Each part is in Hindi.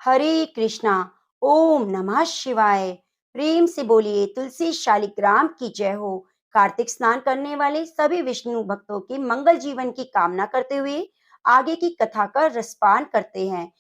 हरे कृष्णा। ओम नमः शिवाय। प्रेम से बोलिए तुलसी शालिग्राम की जय हो। कार्तिक स्नान करने वाले सभी विष्णु भक्तों के मंगल जीवन की कामना करते हुए आगे की कथा का रसपान करते हैं।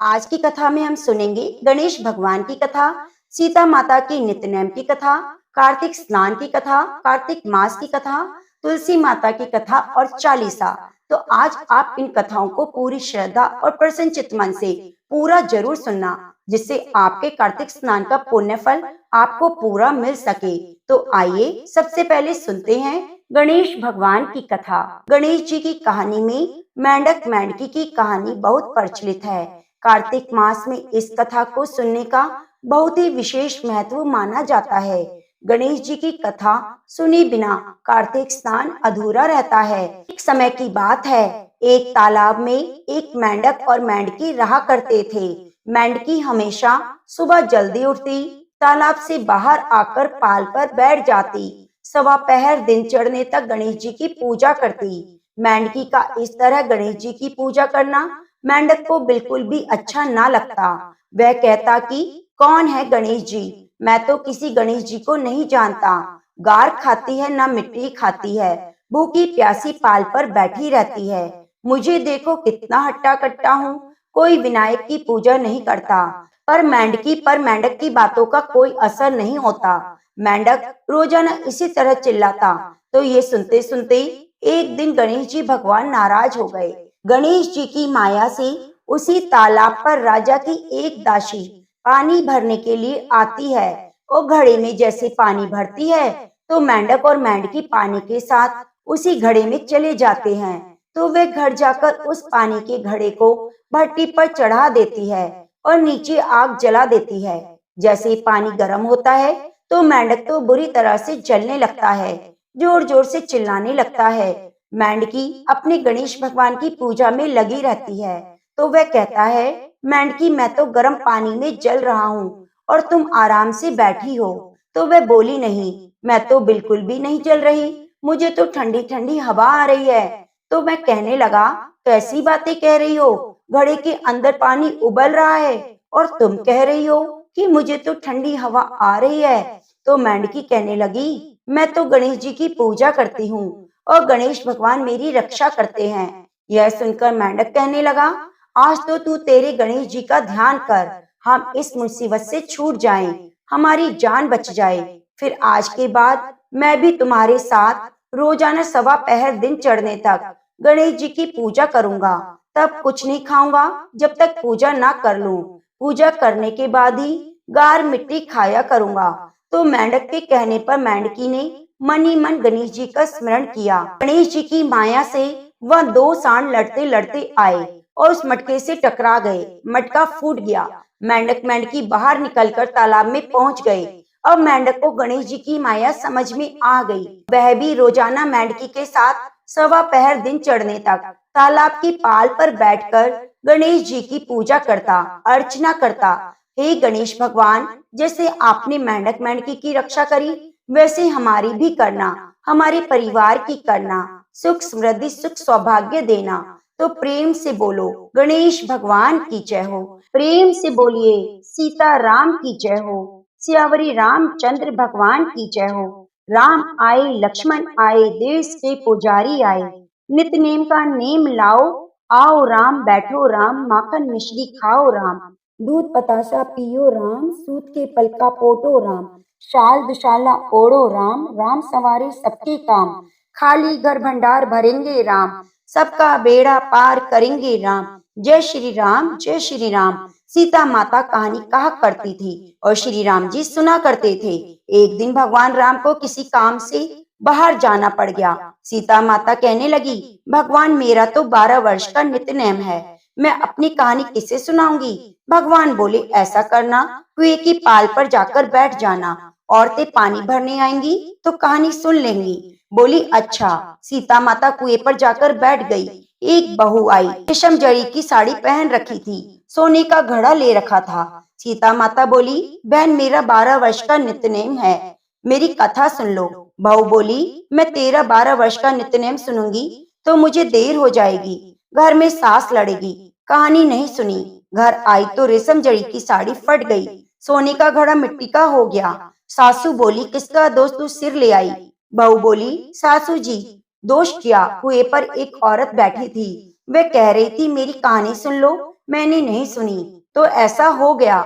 आज की कथा में हम सुनेंगे गणेश भगवान की कथा, सीता माता की नित्य की कथा, कार्तिक स्नान की कथा, कार्तिक मास की कथा, तुलसी माता की कथा और चालीसा। तो आज आप इन कथाओं को पूरी श्रद्धा और प्रसन्नचित्त मन से पूरा जरूर सुनना, जिससे आपके कार्तिक स्नान का पुण्य फल आपको पूरा मिल सके। तो आइए सबसे पहले सुनते हैं गणेश भगवान की कथा। गणेश जी की कहानी में मेंढक मेंढकी की कहानी बहुत प्रचलित है। कार्तिक मास में इस कथा को सुनने का बहुत ही विशेष महत्व माना जाता है। गणेश जी की कथा सुनी बिना कार्तिक स्नान अधूरा रहता है। एक समय की बात है, एक तालाब में एक मेंढक और मेंढकी रहा करते थे। मेंढकी हमेशा सुबह जल्दी उठती, तालाब से बाहर आकर पाल पर बैठ जाती, सवा पहर दिन चढ़ने तक गणेश जी की पूजा करती। मेंढकी का इस तरह गणेश जी की पूजा करना मेंढक को बिल्कुल भी अच्छा ना लगता। वह कहता कि कौन है गणेश जी, मैं तो किसी गणेश जी को नहीं जानता। गार खाती है ना मिट्टी खाती है, भूखी प्यासी पाल पर बैठी रहती है। मुझे देखो कितना हट्टा कट्टा हूँ, कोई विनायक की पूजा नहीं करता। पर मेंढक की बातों का कोई असर नहीं होता। मेंढक रोजाना इसी तरह चिल्लाता। तो ये सुनते सुनते एक दिन गणेश जी भगवान नाराज हो गए। गणेश जी की माया से उसी तालाब पर राजा की एक दासी पानी भरने के लिए आती है। वो घड़े में जैसे पानी भरती है तो मेंढक और मेंढकी पानी के साथ उसी घड़े में चले जाते हैं। तो वे घर जाकर उस पानी के घड़े को भट्टी पर चढ़ा देती है और नीचे आग जला देती है। जैसे ही पानी गर्म होता है तो मेंढक तो बुरी तरह से जलने लगता है, जोर जोर से चिल्लाने लगता है। मेंढकी अपने गणेश भगवान की पूजा में लगी रहती है। तो वह कहता है, मेंढकी मैं तो गर्म पानी में जल रहा हूँ और तुम आराम से बैठी हो। तो वह बोली, नहीं, मैं तो बिल्कुल भी नहीं जल रही, मुझे तो ठंडी ठंडी हवा आ रही है। तो मैं कहने लगा, कैसी बातें कह रही हो, घड़े के अंदर पानी उबल रहा है और तुम कह रही हो कि मुझे तो ठंडी हवा आ रही है। तो मेंढकी कहने लगी, मैं तो गणेश जी की पूजा करती हूँ और गणेश भगवान मेरी रक्षा करते हैं। यह सुनकर मेंढक कहने लगा, आज तो तू तेरे गणेश जी का ध्यान कर, हम इस मुसीबत से छूट जाएं, हमारी जान बच जाए। फिर आज के बाद मैं भी तुम्हारे साथ रोजाना सवा पहर दिन चढ़ने तक गणेश जी की पूजा करूंगा। तब कुछ नहीं खाऊंगा जब तक पूजा ना कर लूं। पूजा करने के बाद ही गार मिट्टी खाया करूंगा। तो मेंढक के कहने पर मेंढकी ने मन ही मन गणेश जी का स्मरण किया। गणेश जी की माया से वह दो सांड लड़ते लड़ते आए और उस मटके से टकरा गए। मटका फूट गया। मेंढक मेंढकी बाहर निकलकर तालाब में पहुंच गए। अब मेंढक को गणेश जी की माया समझ में आ गई। वह भी रोजाना मेंढकी के साथ सवा पहर दिन चढ़ने तक तालाब की पाल पर बैठकर गणेश जी की पूजा करता, अर्चना करता। हे गणेश भगवान, जैसे आपने मेंढक मेंढकी की रक्षा करी, वैसे हमारी भी करना, हमारे परिवार की करना, सुख समृद्धि सुख सौभाग्य देना। तो प्रेम से बोलो गणेश भगवान की जय हो। प्रेम से बोलिए सीता राम की जय हो। सियावरी रामचंद्र भगवान की जय हो। राम आए लक्ष्मण आए, देश के पुजारी आए, नित नेम का नेम लाओ, आओ राम बैठो राम, माखन मिश्री खाओ राम, दूध बताशा पियो राम, सूत के पल का पोटो राम, शाल दुशाला ओढ़ो राम, राम सवारे सबके काम, खाली घर भंडार भरेंगे राम, सबका बेड़ा पार करेंगे राम। जय श्री राम, जय श्री राम। सीता माता कहानी कहा करती थी और श्री राम जी सुना करते थे। एक दिन भगवान राम को किसी काम से बाहर जाना पड़ गया। सीता माता कहने लगी, भगवान मेरा तो 12 वर्ष का नित्य नेम है, मैं अपनी कहानी किसे सुनाऊंगी। भगवान बोले, ऐसा करना, कुएं की पाल पर जाकर बैठ जाना, औरतें पानी भरने आएंगी तो कहानी सुन लेंगी। बोली, अच्छा। सीता माता कुएं पर जाकर बैठ गई। एक बहू आई, रेशम जड़ी की साड़ी पहन रखी थी, सोने का घड़ा ले रखा था। सीता माता बोली, बहन मेरा 12 वर्ष का नित्यनेम है, मेरी कथा सुन लो। बहू बोली, मैं तेरा 12 वर्ष का नित्यनेम सुनूंगी तो मुझे देर हो जाएगी, घर में सास लड़ेगी, कहानी नहीं सुनी। घर आई तो रेशम जड़ी की साड़ी फट गई, सोने का घड़ा मिट्टी का हो गया। सासू बोली, किसका दोष तू सिर ले आई? बहू बोली, सासू जी, दोष क्या? कुएं पर एक औरत बैठी थी, वे कह रही थी मेरी कहानी सुन लो। मैंने नहीं सुनी तो ऐसा हो गया।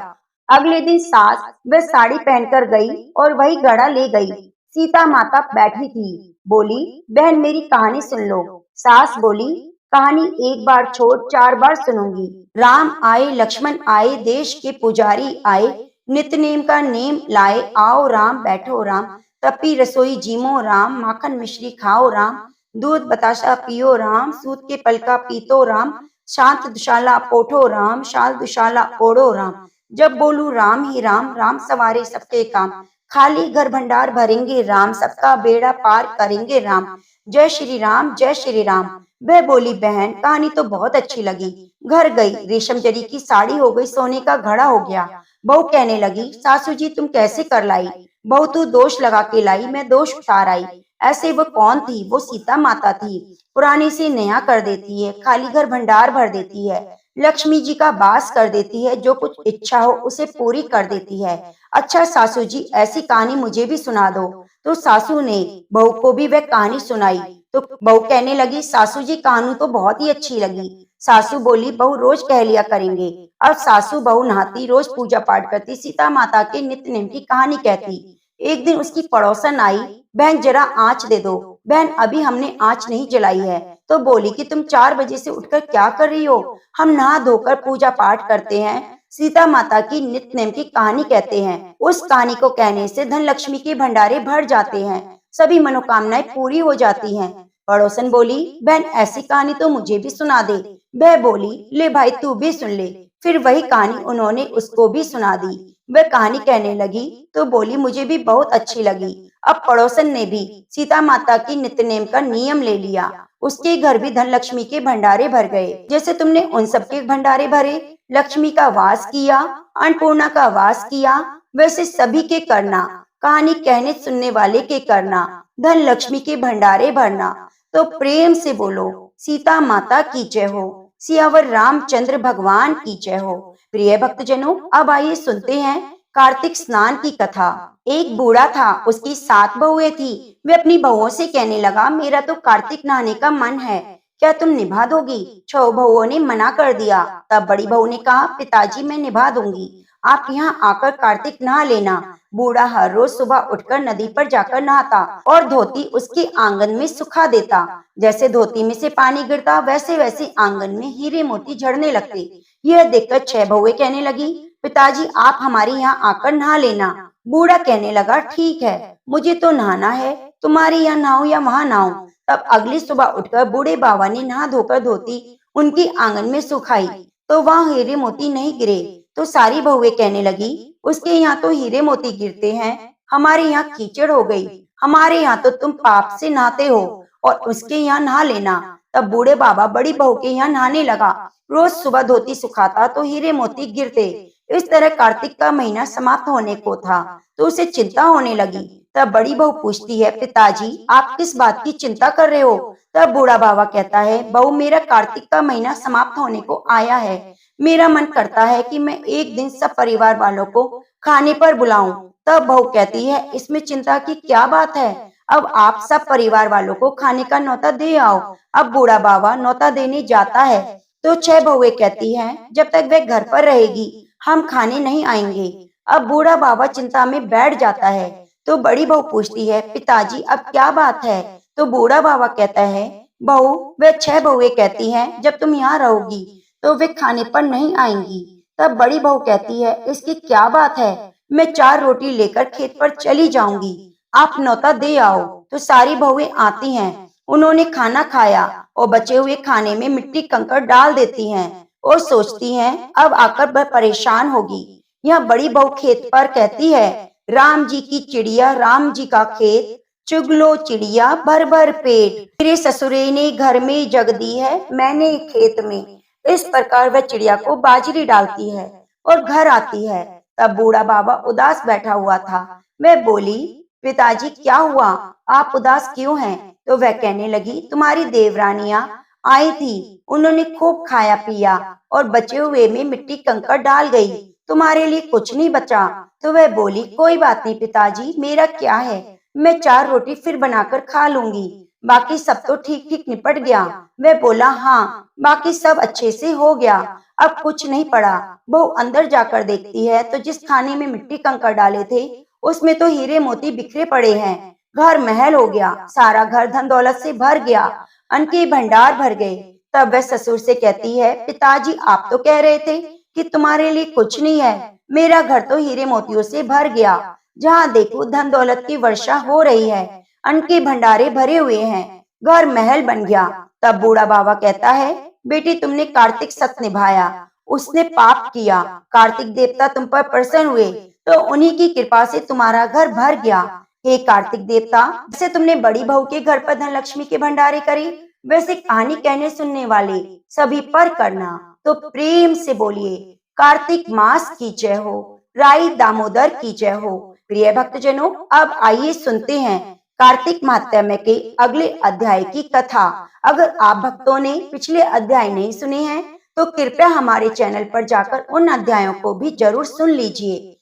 अगले दिन सास वह साड़ी पहनकर गई और वही घड़ा ले गई। सीता माता बैठी थी, बोली, बहन मेरी कहानी सुन लो। सास बोली, कहानी एक बार छोड़ 4 बार सुनूंगी। राम आए, लक्ष्मण आए, देश के पुजारी आए, नित नेम का नेम लाए, आओ राम बैठो राम, तपी रसोई जीमो राम, माखन मिश्री खाओ राम, दूध बताशा पियो राम, सूत के पलका पीतो राम, शांत दुशाला पोठो राम, शाल दुशाला ओढ़ो राम। जब बोलू राम ही राम, राम सवारे सबके काम, खाली घर भंडार भरेंगे राम, सबका बेड़ा पार करेंगे राम। जय श्री राम, जय श्री राम। वह बोली, बहन कहानी तो बहुत अच्छी लगी। घर गई, रेशम जरी की साड़ी हो गई, सोने का घड़ा हो गया। बहू कहने लगी, सासू जी तुम कैसे कर लाई? बहू तू दोष लगा के लाई, मैं दोष उतार आई। ऐसे वो कौन थी? वो सीता माता थी। पुराने से नया कर देती है, खाली घर भंडार भर देती है, लक्ष्मी जी का वास कर देती है, जो कुछ इच्छा हो उसे पूरी कर देती है। अच्छा सासू जी, ऐसी कहानी मुझे भी सुना दो। तो सासू ने बहू को भी वह कहानी सुनाई। तो बहू कहने लगी, सासू जी कहानी तो बहुत ही अच्छी लगी। सासू बोली, बहू रोज कह लिया करेंगे। अब सासू बहू नहाती, रोज पूजा पाठ करती, सीता माता के नित्य नेम की कहानी कहती। एक दिन उसकी पड़ोसन आई, बहन जरा आँच दे दो। बहन अभी हमने आँच नहीं जलाई है। तो बोली कि तुम 4 बजे से उठकर क्या कर रही हो? हम नहा धोकर पूजा पाठ करते हैं, सीता माता की नित्य नेम की कहानी कहते हैं। उस कहानी को कहने से धन लक्ष्मी के भंडारे भर जाते हैं, सभी मनोकामनाएं पूरी हो जाती हैं। पड़ोसन बोली, बहन ऐसी कहानी तो मुझे भी सुना दे। वह बोली, ले भाई तू भी सुन ले। फिर वही कहानी उन्होंने उसको भी सुना दी। वह कहानी कहने लगी तो बोली, मुझे भी बहुत अच्छी लगी। अब पड़ोसन ने भी सीता माता की नित्य नेम का नियम ले लिया। उसके घर भी धन लक्ष्मी के भंडारे भर गए, जैसे तुमने उन सबके भंडारे भरे, लक्ष्मी का वास किया, अन्नपूर्णा का वास किया, वैसे सभी के करना। कहानी कहने सुनने वाले के करना, धन लक्ष्मी के भंडारे भरना। तो प्रेम से बोलो, सीता माता की जय हो, सियावर रामचंद्र भगवान की जय हो। प्रिय भक्तजनों, अब आइए सुनते हैं कार्तिक स्नान की कथा। एक बूढ़ा था, उसकी 7 बहुएं थी। वे अपनी बहुओं से कहने लगा, मेरा तो कार्तिक नहाने का मन है, क्या तुम निभा दोगी? 6 बहुओं ने मना कर दिया। तब बड़ी बहू ने कहा, पिताजी मैं निभा दूंगी, आप यहाँ आकर कार्तिक नहा लेना। बूढ़ा हर रोज सुबह उठकर नदी पर जाकर नहाता और धोती उसके आंगन में सुखा देता। जैसे धोती में से पानी गिरता, वैसे वैसे आंगन में हीरे मोती झड़ने लगते। यह देखकर 6 बहुएं कहने लगी, पिताजी आप हमारे यहाँ आकर नहा लेना। बूढ़ा कहने लगा, ठीक है, मुझे तो नहाना है, तुम्हारे यहाँ नहाऊं या वहाँ नहाऊं। तब अगली सुबह उठकर बूढ़े बाबा ने नहा धोकर धोती उनकी आंगन में सुखाई, तो वहाँ हीरे मोती नहीं गिरे। तो सारी बहुएं कहने लगी, उसके यहाँ तो हीरे मोती गिरते हैं, हमारे यहाँ कीचड़ हो गई, हमारे यहाँ तो तुम पाप से नहाते हो और उसके यहाँ नहा लेना। तब बूढ़े बाबा बड़ी बहू के यहाँ नहाने लगा। रोज सुबह धोती सुखाता तो हीरे मोती गिरते। इस तरह कार्तिक का महीना समाप्त होने को था, तो उसे चिंता होने लगी। तब बड़ी बहू पूछती है, पिताजी आप किस बात की चिंता कर रहे हो? तब बूढ़ा बाबा कहता है, बहू मेरा कार्तिक का महीना समाप्त होने को आया है, मेरा मन करता है कि मैं एक दिन सब परिवार वालों को खाने पर बुलाऊं। तब बहू कहती है, इसमें चिंता की क्या बात है, अब आप सब परिवार वालों को खाने का न्योता दे आओ। अब बूढ़ा बाबा न्योता देने जाता है, तो 6 बहुएं कहती हैं, जब तक वह घर पर रहेगी हम खाने नहीं आएंगे। अब बूढ़ा बाबा चिंता में बैठ जाता है। तो बड़ी बहू पूछती है, पिताजी अब क्या बात है? तो बूढ़ा बाबा कहता है, बहू वह 6 बहुएं कहती हैं, जब तुम यहाँ रहोगी तो वे खाने पर नहीं आएंगी। तब बड़ी बहू कहती है, इसकी क्या बात है, मैं 4 रोटी लेकर खेत पर चली जाऊंगी, आप न्योता दे आओ। तो सारी बहुएं आती हैं, उन्होंने खाना खाया और बचे हुए खाने में मिट्टी कंकड़ डाल देती हैं और सोचती हैं अब आकर वह परेशान होगी। यह बड़ी बहू खेत पर कहती है, राम जी की चिड़िया राम जी का खेत, चुग लो चिड़िया भर भर पेट, मेरे ससुरे ने घर में जग दी है मैंने खेत में। इस प्रकार वह चिड़िया को बाजरी डालती है और घर आती है। तब बूढ़ा बाबा उदास बैठा हुआ था। वह बोली, पिताजी क्या हुआ, आप उदास क्यों हैं? तो वह कहने लगी, तुम्हारी देवरानियां आई थी। उन्होंने खूब खाया पिया और बचे हुए में मिट्टी कंकड़ डाल गई। तुम्हारे लिए कुछ नहीं बचा। तो वह बोली, कोई बात नहीं पिताजी, मेरा क्या है, मैं 4 रोटी फिर बनाकर खा लूंगी। बाकी सब तो ठीक ठीक निपट गया। वह बोला, हाँ, बाकी सब अच्छे से हो गया, अब कुछ नहीं पड़ा। बहू अंदर जाकर देखती है तो जिस खाने में मिट्टी कंकड़ डाले थे उसमें तो हीरे मोती बिखरे पड़े हैं। घर महल हो गया, सारा घर धन दौलत से भर गया, अन्न के भंडार भर गए। तब वह ससुर से कहती है, पिताजी आप तो कह रहे थे कि तुम्हारे लिए कुछ नहीं है, मेरा घर तो हीरे मोतियों से भर गया। जहाँ देखो धन दौलत की वर्षा हो रही है, अन्न के भंडारे भरे हुए हैं, घर महल बन गया। तब बूढ़ा बाबा कहता है, बेटी तुमने कार्तिक सत निभाया, उसने पाप किया, कार्तिक देवता तुम पर प्रसन्न हुए, तो उन्हीं की कृपा से तुम्हारा घर भर गया। हे कार्तिक देवता, जैसे तुमने बड़ी बहू के घर पर धन लक्ष्मी के भंडारे करे, वैसे कहानी कहने सुनने वाले सभी पर करना। तो प्रेम से बोलिए, कार्तिक मास की जय हो, राई दामोदर की जय हो। प्रिय भक्तजनों, अब आइए सुनते हैं कार्तिक महात्म्य के अगले अध्याय की कथा। अगर आप भक्तों ने पिछले अध्याय नहीं सुने हैं तो कृपया हमारे चैनल पर जाकर उन अध्यायों को भी जरूर सुन लीजिए।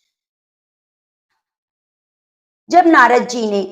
जब नारद जी ने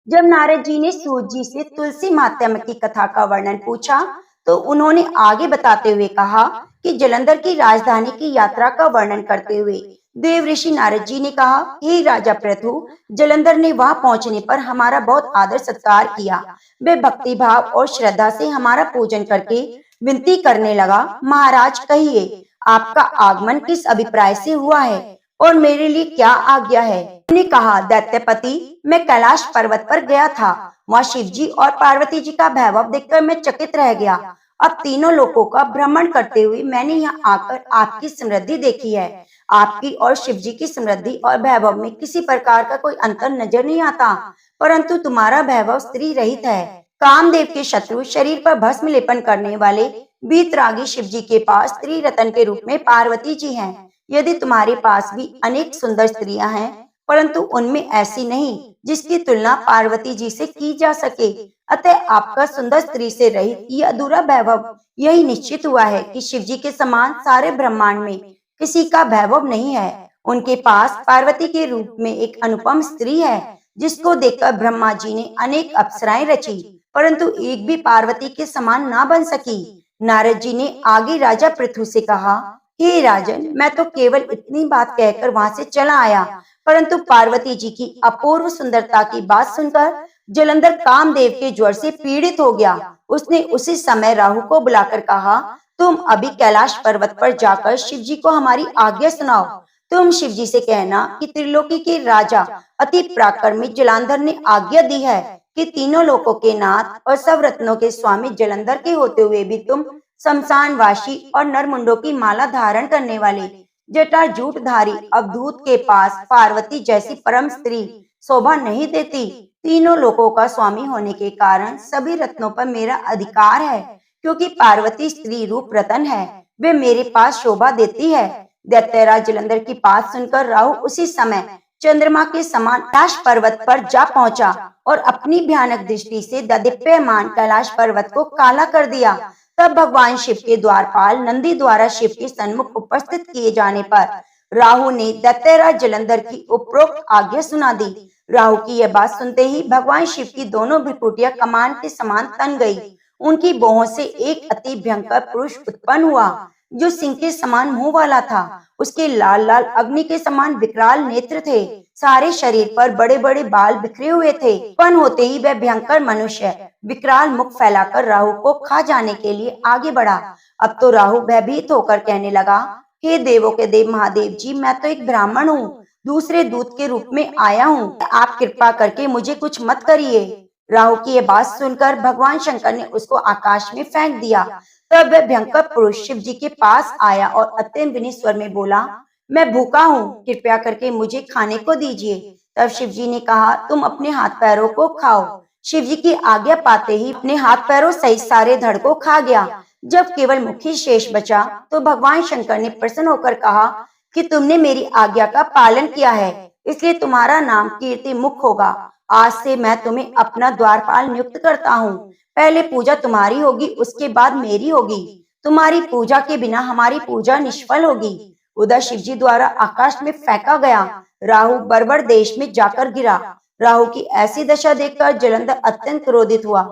जब नारद जी ने सूत जी से तुलसी महात्म्य की कथा का वर्णन पूछा तो उन्होंने आगे बताते हुए कहा कि जलंधर की राजधानी की यात्रा का वर्णन करते हुए देव ऋषि नारद जी ने कहा, हे राजा पृथु, जलंधर ने वहां पहुंचने पर हमारा बहुत आदर सत्कार किया। वे भक्ति भाव और श्रद्धा से हमारा पूजन करके विनती करने लगा, महाराज कहिए, आपका आगमन किस अभिप्राय से हुआ है और मेरे लिए क्या आज्ञा है। ने कहा, दैत्यपति, मैं कैलाश पर्वत पर गया था। वहाँ शिव जी और पार्वती जी का वैभव देखकर मैं चकित रह गया। अब तीनों लोकों का भ्रमण करते हुए मैंने यहाँ आकर आपकी समृद्धि देखी है। आपकी और शिव जी की समृद्धि और वैभव में किसी प्रकार का कोई अंतर नजर नहीं आता, परंतु तुम्हारा वैभव स्त्री रहित है। कामदेव के शत्रु, शरीर पर भस्म लेपन करने वाले वीतरागी शिव जी के पास स्त्री रतन के रूप में पार्वती जी हैं। यदि तुम्हारे पास भी अनेक सुंदर स्त्रियां हैं, परंतु उनमें ऐसी नहीं जिसकी तुलना पार्वती जी से की जा सके। अतः आपका सुंदर स्त्री से रहित ये अधूरा वैभव यही निश्चित हुआ है कि शिव जी के समान सारे ब्रह्मांड में किसी का वैभव नहीं है। उनके पास पार्वती के रूप में एक अनुपम स्त्री है, जिसको देखकर ब्रह्मा जी ने अनेक अप्सराएं रची, परंतु एक भी पार्वती के समान ना बन सकी। नारद जी ने आगे राजा पृथु से कहा, हे राजन, मैं तो केवल इतनी बात कहकर वहां से चला आया, परंतु पार्वती जी की अपूर्व सुंदरता की बात सुनकर जलंधर कामदेव के ज्वर से पीड़ित हो गया। उसने उसी समय राहु को बुलाकर कहा, तुम अभी कैलाश पर्वत पर जाकर शिव जी को हमारी आज्ञा सुनाओ। तुम शिव जी से कहना कि त्रिलोकी के राजा अति पराक्रमी जलंधर ने आज्ञा दी है कि तीनों लोकों के नाथ और सब रत्नों के स्वामी जलंधर के होते हुए भी तुम शमशानवासी और नरमुंडों की माला धारण करने वाले जटाजूटधारी अवधूत के पास पार्वती जैसी परम स्त्री शोभा नहीं देती। तीनों लोकों का स्वामी होने के कारण सभी रत्नों पर मेरा अधिकार है, क्योंकि पार्वती स्त्री रूप रतन है, वे मेरे पास शोभा देती है। दैत्यराज जलंधर की बात सुनकर राहु उसी समय चंद्रमा के समान कैलाश पर्वत पर जा पहुंचा और अपनी भयानक दृष्टि से ददीप्यमान कैलाश पर्वत को काला कर दिया। तब भगवान शिव के द्वारपाल नंदी द्वारा शिव के सन्मुख उपस्थित किए जाने पर राहु ने दैत्यराज जलंधर की उपरोक्त आज्ञा सुना दी। राहु की यह बात सुनते ही भगवान शिव की दोनों भ्रुकुटियां कमान के समान तन गई। उनकी बाहों से एक अति भयंकर पुरुष उत्पन्न हुआ, जो सिंह के समान मुंह वाला था। उसके लाल लाल अग्नि के समान विकराल नेत्र थे। सारे शरीर पर बड़े बड़े बाल बिखरे हुए थे। उत्पन्न होते ही वह भयंकर मनुष्य विकराल मुख फैलाकर राहु को खा जाने के लिए आगे बढ़ा। अब तो राहु भयभीत होकर कहने लगा, हे देवों के देव महादेव जी, मैं तो एक ब्राह्मण हूँ, दूसरे दूत के रूप में आया हूँ, आप कृपा करके मुझे कुछ मत करिए। राहु की यह बात सुनकर भगवान शंकर ने उसको आकाश में फेंक दिया। तब वह भयंकर पुरुष शिव जी के पास आया और अत्यंत विनीत स्वर में बोला, मैं भूखा हूँ, कृपया करके मुझे खाने को दीजिए। तब शिव जी ने कहा, तुम अपने हाथ पैरों को खाओ। शिव जी की आज्ञा पाते ही अपने हाथ पैरों सहित सारे धड़ को खा गया। जब केवल मुख ही शेष बचा तो भगवान शंकर ने प्रसन्न होकर कहा कि तुमने मेरी आज्ञा का पालन किया है, इसलिए तुम्हारा नाम कीर्ति मुख होगा। आज से मैं तुम्हें अपना द्वारपाल नियुक्त करता हूँ। पहले पूजा तुम्हारी होगी, उसके बाद मेरी होगी। तुम्हारी पूजा के बिना हमारी पूजा निष्फल होगी। उधर शिवजी द्वारा आकाश में फेंका गया राहु बर्बर देश में जाकर गिरा। राहु की ऐसी दशा देखकर जलंधर अत्यंत क्रोधित हुआ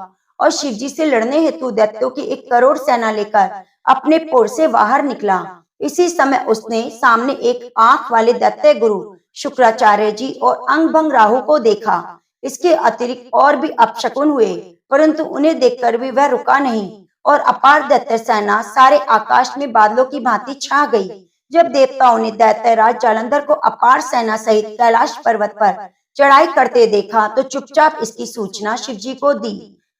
और शिवजी से लड़ने हेतु दैत्यों की 1 करोड़ सेना लेकर अपने पुर से बाहर निकला। इसी समय उसने सामने एक आंख वाले दैत्य गुरु शुक्राचार्य जी और अंग भंग राहु को देखा। इसके अतिरिक्त और भी अपशकुन हुए, परंतु उन्हें देखकर भी वह रुका नहीं और अपार दैत्य सेना सारे आकाश में बादलों की भांति छा गई। जब देवताओं ने दैत्यराज जालंधर को अपार सेना सहित कैलाश पर्वत पर चढ़ाई करते देखा तो चुपचाप इसकी सूचना शिवजी को दी।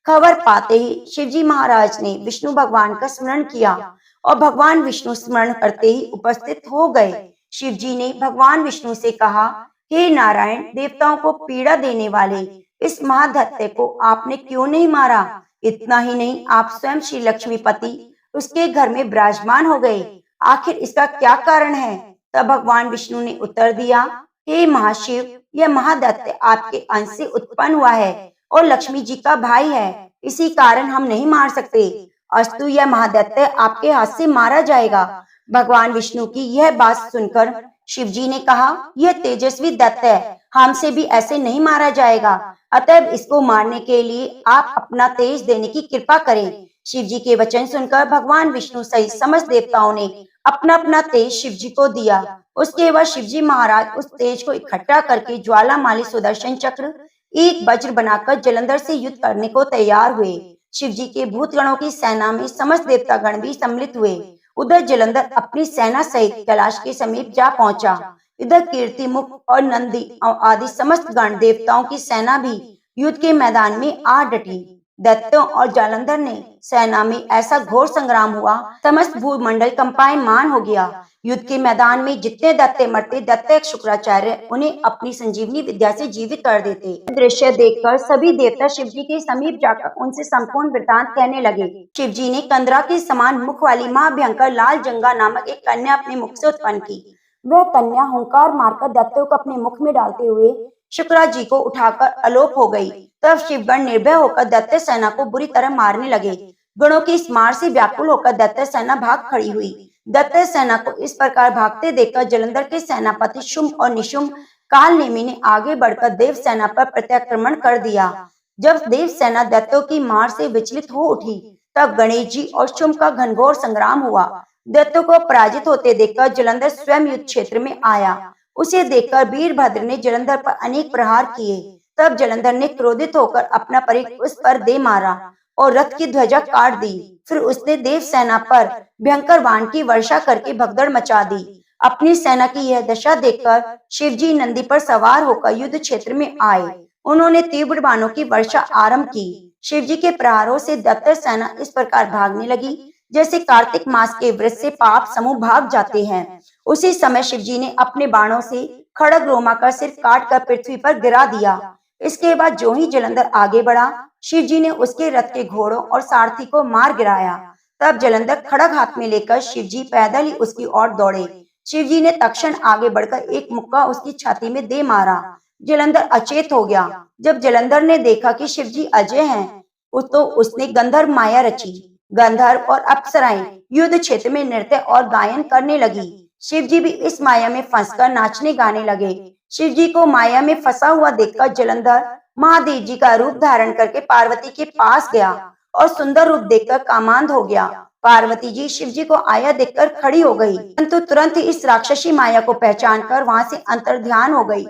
खबर पाते ही शिवजी महाराज ने विष्णु भगवान का स्मरण किया और भगवान विष्णु स्मरण करते ही उपस्थित हो गए। शिवजी ने भगवान विष्णु से कहा, हे नारायण, देवताओं को पीड़ा देने वाले इस महादैत्य को आपने क्यों नहीं मारा? इतना ही नहीं, आप स्वयं श्री लक्ष्मीपति उसके घर में विराजमान हो गए। आखिर इसका क्या कारण है? तब भगवान विष्णु ने उत्तर दिया, हे महाशिव, यह महादैत्य आपके अंश से उत्पन्न हुआ है और लक्ष्मी जी का भाई है, इसी कारण हम नहीं मार सकते। अस्तु, यह महादैत्य आपके हाथ से मारा जाएगा। भगवान विष्णु की यह बात सुनकर शिवजी ने कहा, यह तेजस्वी दैत्य है, हमसे भी ऐसे नहीं मारा जाएगा, अतः इसको मारने के लिए आप अपना तेज देने की कृपा करें। शिवजी के वचन सुनकर भगवान विष्णु सहित समस्त देवताओं ने अपना अपना तेज शिवजी को दिया। उसके बाद शिवजी महाराज उस तेज को इकट्ठा करके ज्वालामाली सुदर्शन चक्र एक वज्र बनाकर जलंधर से युद्ध करने को तैयार हुए। शिवजी के भूतगणों की सेना में समस्त देवतागण भी सम्मिलित हुए। उधर जलंधर अपनी सेना सहित कैलाश के समीप जा पहुंचा। इधर कीर्तिमुख और नंदी आदि समस्त गण देवताओं की सेना भी युद्ध के मैदान में आ डटी। दैत्यों और जालंधर ने सेना में ऐसा घोर संग्राम हुआ, समस्त भूमंडल कंपायमान हो गया। युद्ध के मैदान में जितने दैत्य मरते, दैत्य शुक्राचार्य उन्हें अपनी संजीवनी विद्या से जीवित कर देते। दृश्य देखकर सभी देवता शिवजी के समीप जाकर उनसे संपूर्ण वृतांत कहने लगे। शिवजी ने कंदरा के समान मुख वाली महाभयंकर लाल जंगा नामक एक कन्या अपने मुख से उत्पन्न की। वह कन्या हुंकार मारकर दैत्यों को अपने मुख में डालते हुए शुक्रा जी को उठाकर अलोप हो गई। तब शिवगण निर्भय होकर दैत्य सेना को बुरी तरह मारने लगे। गणों की इस मार से व्याकुल होकर दैत्य सेना भाग खड़ी हुई। दैत्य सेना को इस प्रकार भागते देखकर जलंधर के सेनापति शुंभ और निशुंभ कालनेमी ने आगे बढ़कर देव सेना पर प्रत्याक्रमण कर दिया। जब देव सेना दैत्यों की मार से विचलित हो उठी, तब गणेश जी और शुंभ का घनघोर संग्राम हुआ। दैत्यों को पराजित होते देखकर जलंधर स्वयं युद्ध क्षेत्र में आया। उसे देखकर वीरभद्र ने जलंधर पर अनेक प्रहार किए। तब जलंधर ने क्रोधित होकर अपना परिघ उस पर दे मारा और रथ की ध्वजा काट दी। फिर उसने देव सेना पर भयंकर बाण की वर्षा करके भगदड़ मचा दी। अपनी सेना की यह दशा देखकर शिवजी नंदी पर सवार होकर युद्ध क्षेत्र में आए। उन्होंने तीव्र बाणों की वर्षा आरंभ की। शिवजी के प्रहारों से दैत्य सेना इस प्रकार भागने लगी जैसे कार्तिक मास के वृक्ष से पाप समूह भाग जाते हैं। उसी समय शिवजी ने अपने बाणों से खड़ग रोमा का सिर काट कर पृथ्वी पर गिरा दिया। इसके बाद जो ही जलंधर आगे बढ़ा, शिवजी ने उसके रथ के घोड़ों और सारथी को मार गिराया। तब जलंधर खड़ग हाथ में लेकर शिवजी पैदल ही उसकी ओर दौड़े। शिवजी ने तत्क्षण आगे बढ़कर एक मुक्का उसकी छाती में दे मारा। जलंधर अचेत हो गया। जब जलंधर ने देखा कि शिवजी अजय हैं, तो उसने गंधर्व माया रची। गंधर्व और अप्सराएं युद्ध क्षेत्र में नृत्य और गायन करने लगी। शिवजी भी इस माया में फंसकर नाचने गाने लगे। शिवजी को माया में फंसा हुआ देखकर जलंधर महादेव जी का रूप धारण करके पार्वती के पास गया और सुंदर रूप देखकर कामांध हो गया। पार्वती जी शिवजी को आया देखकर खड़ी हो गई, परंतु तुरंत ही इस राक्षसी माया को पहचानकर वहां से अंतर्ध्यान हो गई।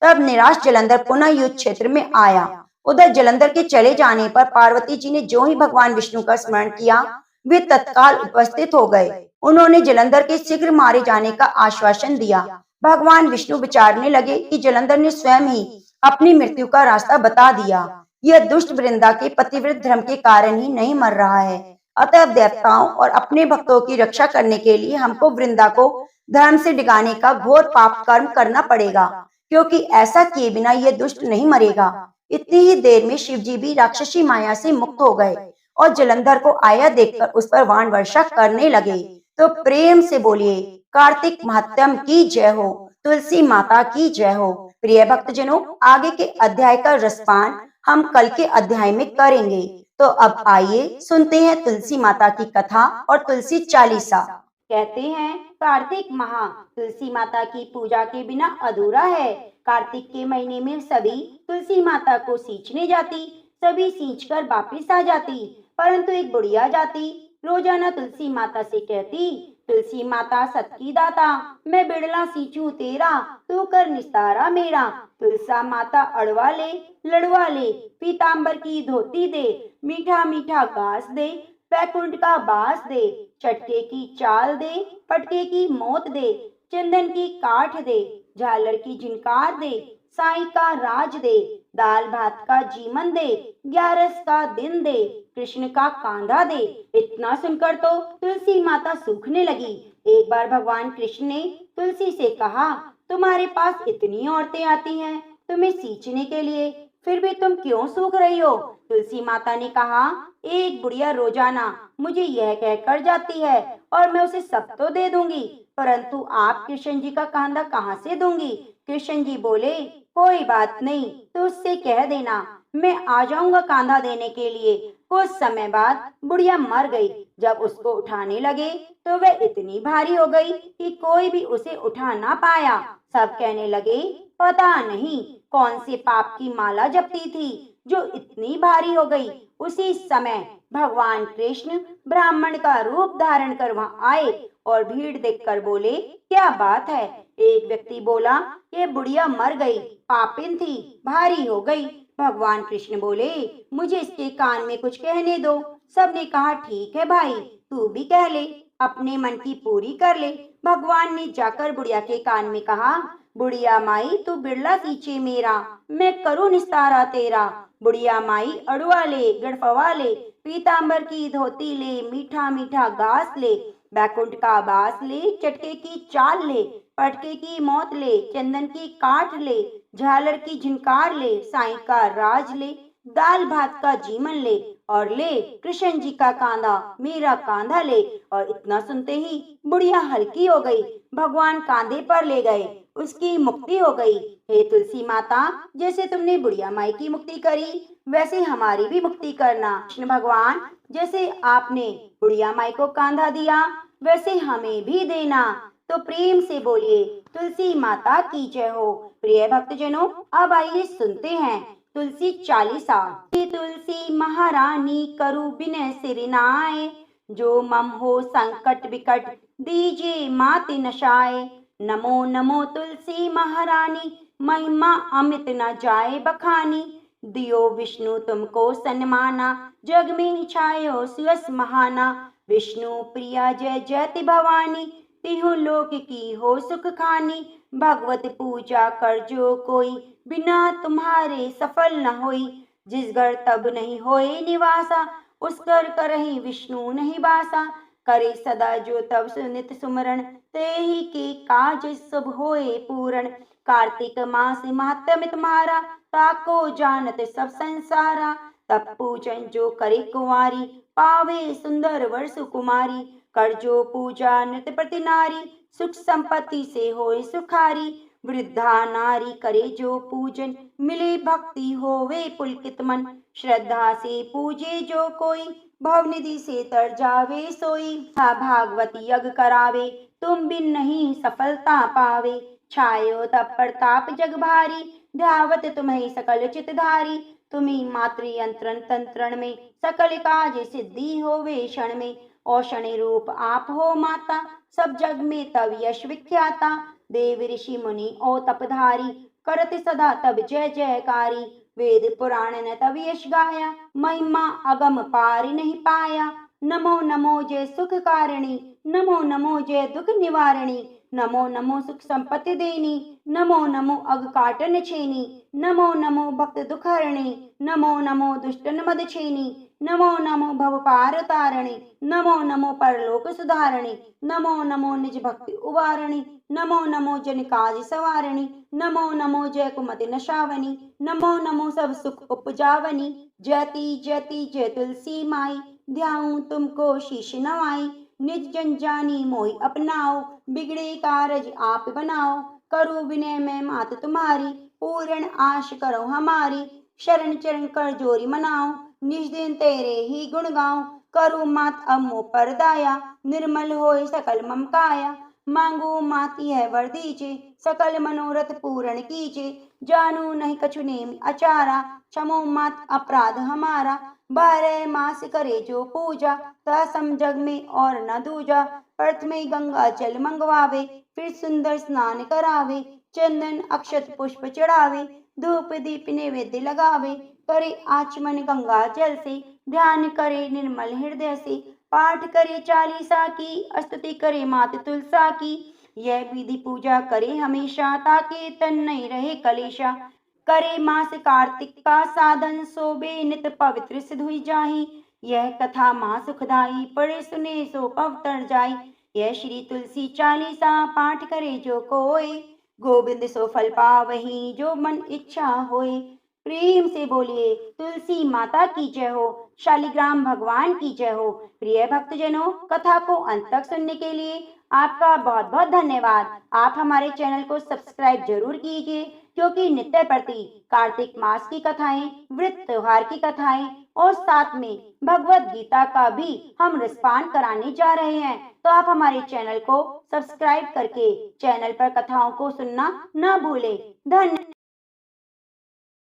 तब निराश जलंधर पुनः युद्ध क्षेत्र में आया। उधर जलंधर के चले जाने पर पार्वती जी ने जो ही भगवान विष्णु का स्मरण किया, वे तत्काल उपस्थित हो गए। उन्होंने जलंधर के शीघ्र मारे जाने का आश्वासन दिया। भगवान विष्णु विचारने लगे कि जलंधर ने स्वयं ही अपनी मृत्यु का रास्ता बता दिया। यह दुष्ट वृंदा के पतिव्रत धर्म के कारण ही नहीं मर रहा है। अतः देवताओं और अपने भक्तों की रक्षा करने के लिए हमको वृंदा को धर्म से डिगाने का घोर पाप कर्म करना पड़ेगा, क्योंकि ऐसा किए बिना यह दुष्ट नहीं मरेगा। इतनी ही देर में शिवजी भी राक्षसी माया से मुक्त हो गए और जलंधर को आया देखकर उस पर वाण वर्षा करने लगे। तो प्रेम से बोलिए, कार्तिक महात्म की जय हो, तुलसी माता की जय हो। प्रिय भक्तजनों, आगे के अध्याय का रसपान हम कल के अध्याय में करेंगे। तो अब आइए सुनते हैं तुलसी माता की कथा और तुलसी चालीसा। कहते हैं कार्तिक माह तुलसी माता की पूजा के बिना अधूरा है। कार्तिक के महीने में सभी तुलसी माता को सींचने जाती, सभी सींच कर वापिस आ जाती, परंतु एक बुढ़िया जाती रोजाना तुलसी माता से कहती, तुलसी माता सत की दाता, मैं बिड़ला सींचू तेरा, तू कर निस्तारा मेरा। तुलसा माता अड़वा ले, लड़वा ले, पीताम्बर की धोती दे, मीठा मीठा घास दे, बैकुंठ का बास दे, चटके की चाल दे, पटके की मौत दे, चंदन की काठ दे, झालर की झिनकार दे, साई का राज दे, दाल भात का जीवन दे, ग्यारस का दिन दे, कृष्ण का कांधा दे। इतना सुनकर तो तुलसी माता सूखने लगी। एक बार भगवान कृष्ण ने तुलसी से कहा, तुम्हारे पास इतनी औरतें आती हैं तुम्हें सींचने के लिए, फिर भी तुम क्यों सूख रही हो? तुलसी माता ने कहा, एक बुढ़िया रोजाना मुझे यह कहकर जाती है और मैं उसे सब तो दे दूंगी, परंतु आप कृष्ण जी का कांधा कहाँ से दूंगी? कृष्ण जी बोले, कोई बात नहीं, तो उससे कह देना मैं आ जाऊंगा कांधा देने के लिए। कुछ समय बाद बुढ़िया मर गई। जब उसको उठाने लगे तो वह इतनी भारी हो गई कि कोई भी उसे उठा ना पाया। सब कहने लगे, पता नहीं कौन से पाप की माला जपती थी जो इतनी भारी हो गई। उसी समय भगवान कृष्ण ब्राह्मण का रूप धारण कर वहां आए और भीड़ देखकर बोले, क्या बात है? एक व्यक्ति बोला, ये बुढ़िया मर गई, पापिन थी, भारी हो गई। भगवान कृष्ण बोले, मुझे इसके कान में कुछ कहने दो। सबने कहा, ठीक है भाई, तू भी कह ले, अपने मन की पूरी कर ले। भगवान ने जाकर बुढ़िया के कान में कहा, बुढ़िया माई तू बिड़ला सींचे मेरा, मैं करूँ निस्तारा तेरा। बुढ़िया माई अड़ुआ ले, गड़फवा ले, पीताम्बर की धोती ले, मीठा मीठा घास ले, बैकुंठ का बास ले, चटके की चाल ले, पटके की मौत ले, चंदन की काठ ले, झालर की झिनकार ले, साईं का राज ले, दाल भात का जीवन ले, और ले कृष्ण जी का कांधा, मेरा कांधा ले। और इतना सुनते ही बुढ़िया हल्की हो गई। भगवान कांधे पर ले गए, उसकी मुक्ति हो गई। हे तुलसी माता, जैसे तुमने बुढ़िया माई की मुक्ति करी, वैसे हमारी भी मुक्ति करना। कृष्ण भगवान, जैसे आपने बुढ़िया माई को कांधा दिया, वैसे हमें भी देना। तो प्रेम से बोलिए, तुलसी माता की जय हो। प्रिय भक्तजनों, अब आइए सुनते हैं तुलसी चालीसा। तुलसी महारानी करू बिनय सिर नाय, जो मम हो संकट विकट दीजिए माति नशाए। नमो नमो तुलसी महारानी, महिमा अमित न जाए बखानी। दियो विष्णु तुमको सन्माना, जग में छायो सुयस महाना। विष्णु प्रिया जय जयति भवानी, तिहु लोक की हो सुख खानी। भगवत पूजा कर जो कोई, बिना तुम्हारे सफल न होई। जिस घर तब नहीं होए निवासा, उस घर करहि विष्णु नहीं बासा। करे सदा जो तब सुनित सुमरण, ते ही के काज सब होए पूरण। कार्तिक मास महात्म्य तुम्हारा, ताको जानत सब संसारा। तब पूजन जो करे कुंवारी, पावे सुंदर वर सुकुमारी। कर जो पूजा नृत्य प्रति नारी, सुख संपत्ति से होए सुखारी। वृद्धा नारी करे जो पूजन, मिले भक्ति होवे पुलकित मन। श्रद्धा से पूजे जो कोई, भवनिधि से तर जावे सोई। भागवत यज्ञ करावे, तुम बिन नहीं सफलता पावे। छायो तब प्रताप जग भारी, ध्यावत तुम्हें सकल चितधारी। तुम्ही मातृ यंत्रण तंत्रण में, सकल काज सिद्धि होवे क्षण में। औषणि रूप आप हो माता, सब जग में तब यश विख्याता। देव ऋषि मुनि ओ तपधारी, करत सदा तब जय जयकारी। वेद पुराण न तब यश गाया, महिमा अगम पार नहीं पाया। नमो नमो जय सुख कारिणी, नमो नमो जय दुख निवारिणी। नमो नमो सुख संपत्ति देनी, नमो नमो अग काटन छेनी। नमो नमो भक्त दुख हरणी, नमो नमो दुष्टन मद छेनी। नमो नमो भव पार तारणी, नमो नमो परलोक सुधारणी। नमो नमो निज भक्ति उवारणी, नमो नमो जन काज सवारणी। नमो नमो जय कुमति नशावनी, नमो नमो सब सुख उपजावनी। जयति जयति जय तुलसी माई, ध्याऊं तुमको शीश नवाई। निज जन जानी मोहि अपनाओ, बिगड़े कारज आप बनाओ। करूं विनय मैं मात तुम्हारी, पूर्ण आश करो हमारी, शरण चरण कर जोरी मनाओ, निज दिन तेरे ही गुण गाओ, करो मात अब मोह पर दाया, निर्मल होए सकल मम काया, मांगो मात यह वर दीजे, सकल मनोरथ पूर्ण कीजे, जानू नहीं कछु नेम अचारा, क्षमो मात अपराध हमारा, 12 मास करे जो पूजा, तसम जग में और न दूजा, प्रथमे गंगा जल मंगवावे, फिर सुंदर स्नान करावे, चंदन अक्षत पुष्प चढ़ावे, धूप दीप नैवेद्य लगावे, करे आचमन गंगा जल से, ध्यान करे निर्मल हृदय से, पाठ करे चालीसा की, स्तुति करे मात तुलसा की, यह विधि पूजा करे हमेशा, ताकि तन नहीं रहे कलेशा, करे मास कार्तिक का साधन, सोबे नित पवित्र सिद्ध हुई जाही, यह कथा माँ सुखदाई, पढ़े सुने सो पवतर जाई, यह श्री तुलसी चालीसा पाठ करे जो कोई, गोविंद सो फल पावही जो मन इच्छा होए। प्रेम से बोलिए तुलसी माता की जय हो, शालिग्राम भगवान की जय हो। प्रिय भक्तजनों, कथा को अंत तक सुनने के लिए आपका बहुत बहुत धन्यवाद। आप हमारे चैनल को सब्सक्राइब जरूर कीजिए, क्योंकि नित्य प्रति कार्तिक मास की कथाएं, व्रत त्योहार की कथाएं और साथ में भगवत गीता का भी हम रसपान कराने जा रहे हैं। तो आप हमारे चैनल को सब्सक्राइब करके चैनल पर कथाओं को सुनना न भूलें। धन्यवाद।